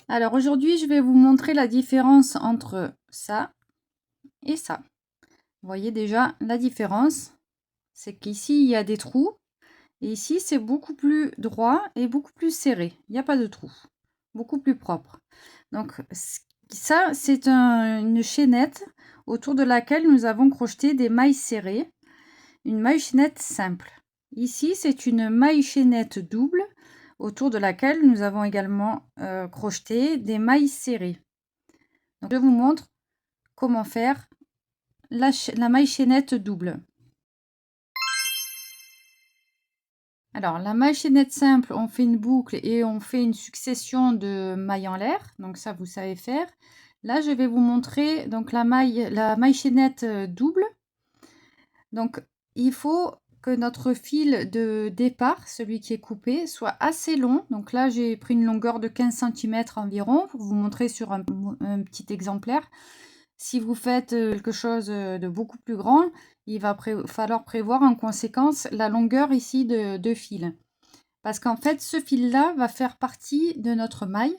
Alors aujourd'hui, je vais vous montrer la différence entre ça et ça. Vous voyez déjà la différence, c'est qu'ici il y a des trous et ici c'est beaucoup plus droit et beaucoup plus serré. Il n'y a pas de trous, beaucoup plus propre. Donc ça, c'est une chaînette autour de laquelle nous avons crocheté des mailles serrées, une maille chaînette simple. Ici, c'est une maille chaînette double autour de laquelle nous avons également crocheté des mailles serrées. Donc, je vous montre comment faire la maille chaînette double. Alors, la maille chaînette simple, on fait une boucle et on fait une succession de mailles en l'air. Donc ça, vous savez faire. Là, je vais vous montrer donc la maille chaînette double. Donc, il faut que notre fil de départ, celui qui est coupé, soit assez long. Donc là, j'ai pris une longueur de 15 cm environ pour vous montrer sur un petit exemplaire. Si vous faites quelque chose de beaucoup plus grand, il va falloir prévoir en conséquence la longueur ici de fil. Parce qu'en fait, ce fil-là va faire partie de notre maille.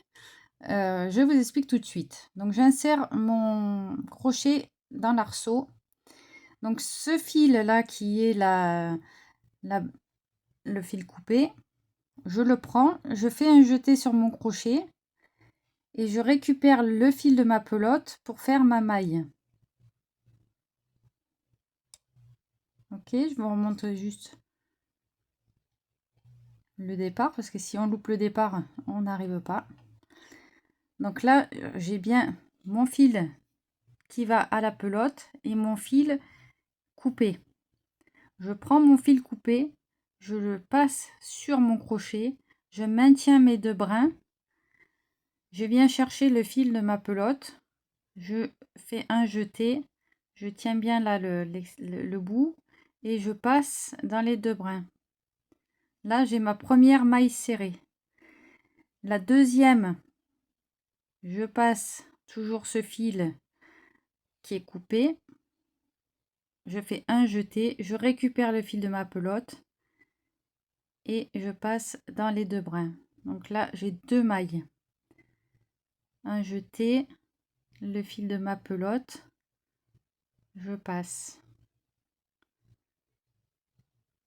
Je vous explique tout de suite. Donc, j'insère mon crochet dans l'arceau. Donc, ce fil-là qui est le fil coupé, je le prends, je fais un jeté sur mon crochet et je récupère le fil de ma pelote pour faire ma maille. Ok, je vous remonte juste le départ parce que si on loupe le départ, on n'arrive pas. Donc là, j'ai bien mon fil qui va à la pelote et mon fil coupé. Je prends mon fil coupé, je le passe sur mon crochet, je maintiens mes deux brins, je viens chercher le fil de ma pelote, je fais un jeté, je tiens bien là le bout et je passe dans les deux brins. Là, j'ai ma première maille serrée. La deuxième, je passe toujours ce fil qui est coupé. Je fais un jeté, je récupère le fil de ma pelote et je passe dans les deux brins. Donc là, j'ai deux mailles. Un jeté, le fil de ma pelote, je passe.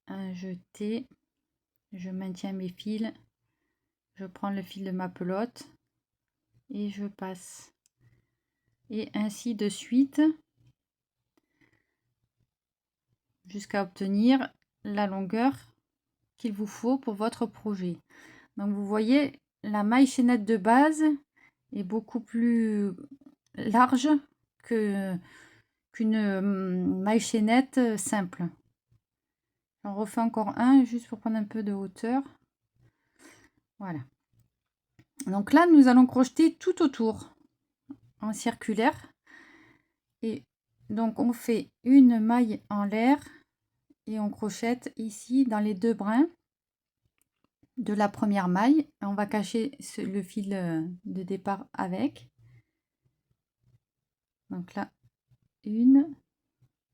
Un jeté, je maintiens mes fils, je prends le fil de ma pelote et je passe. Et ainsi de suite jusqu'à obtenir la longueur qu'il vous faut pour votre projet. Donc vous voyez, la maille chaînette de base est beaucoup plus large qu'une maille chaînette simple. J'en refais encore un juste pour prendre un peu de hauteur. Voilà. Donc là, nous allons crocheter tout autour en circulaire. Et donc on fait une maille en l'air et on crochette ici dans les deux brins de la première maille. On va cacher le fil de départ avec. Donc là, une.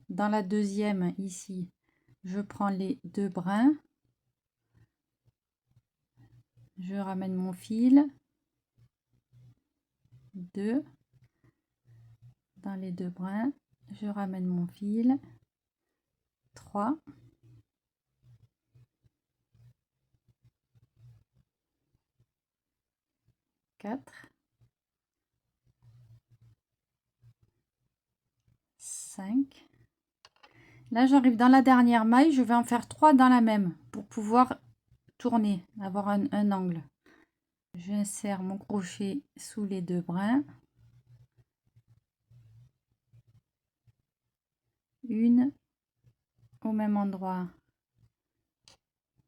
Dans la deuxième, ici, je prends les deux brins. Je ramène mon fil. 2. Dans les deux brins, je ramène mon fil. 3. 4. 5. Là, j'arrive dans la dernière maille, je vais en faire 3 dans la même pour pouvoir tourner, avoir un angle. J'insère mon crochet sous les deux brins. Une au même endroit,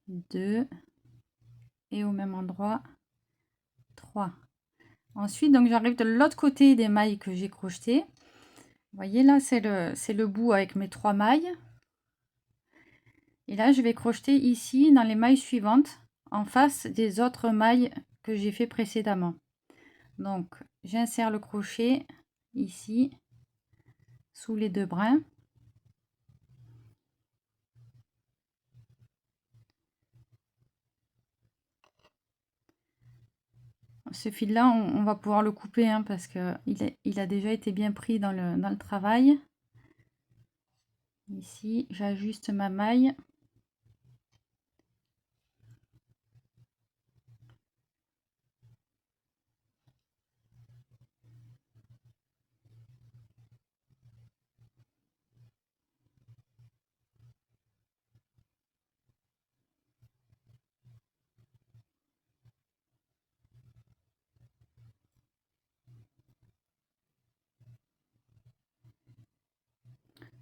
2 et au même endroit 3. Ensuite, donc j'arrive de l'autre côté des mailles que j'ai crochetées. Vous voyez là, c'est le bout avec mes 3 mailles. Et là, je vais crocheter ici dans les mailles suivantes en face des autres mailles que j'ai fait précédemment. Donc, j'insère le crochet ici sous les deux brins. Ce fil-là, on va pouvoir le couper hein, parce qu'il a déjà été bien pris dans le travail. Ici, j'ajuste ma maille.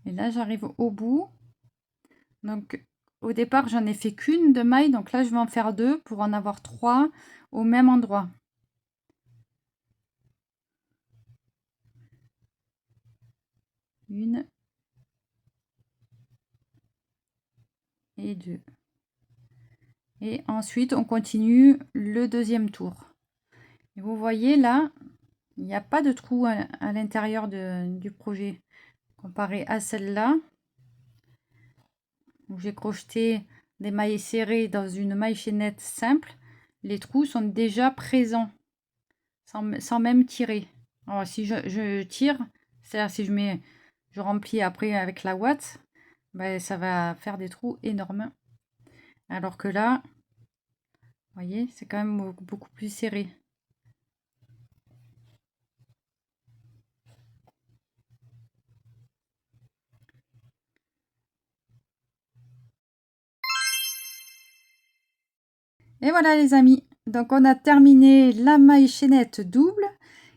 Et là, j'arrive au bout. Donc, au départ, j'en ai fait qu'une de maille. Donc là, je vais en faire deux pour en avoir trois au même endroit. Une et deux. Et ensuite, on continue le deuxième tour. Et vous voyez là, il n'y a pas de trou à l'intérieur du projet. Comparé à celle-là, où j'ai crocheté des mailles serrées dans une maille chaînette simple, les trous sont déjà présents, sans même tirer. Alors si je tire, c'est-à-dire si je remplis après avec la ouate, ben, ça va faire des trous énormes. Alors que là, vous voyez, c'est quand même beaucoup plus serré. Et voilà les amis, donc on a terminé la maille chaînette double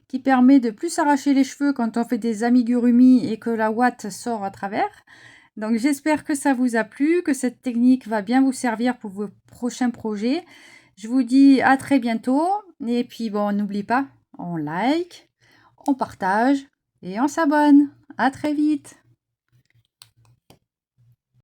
qui permet de plus arracher les cheveux quand on fait des amigurumi et que la ouate sort à travers. Donc j'espère que ça vous a plu, que cette technique va bien vous servir pour vos prochains projets. Je vous dis à très bientôt et puis bon, on n'oublie pas, on like, on partage et on s'abonne. À très vite.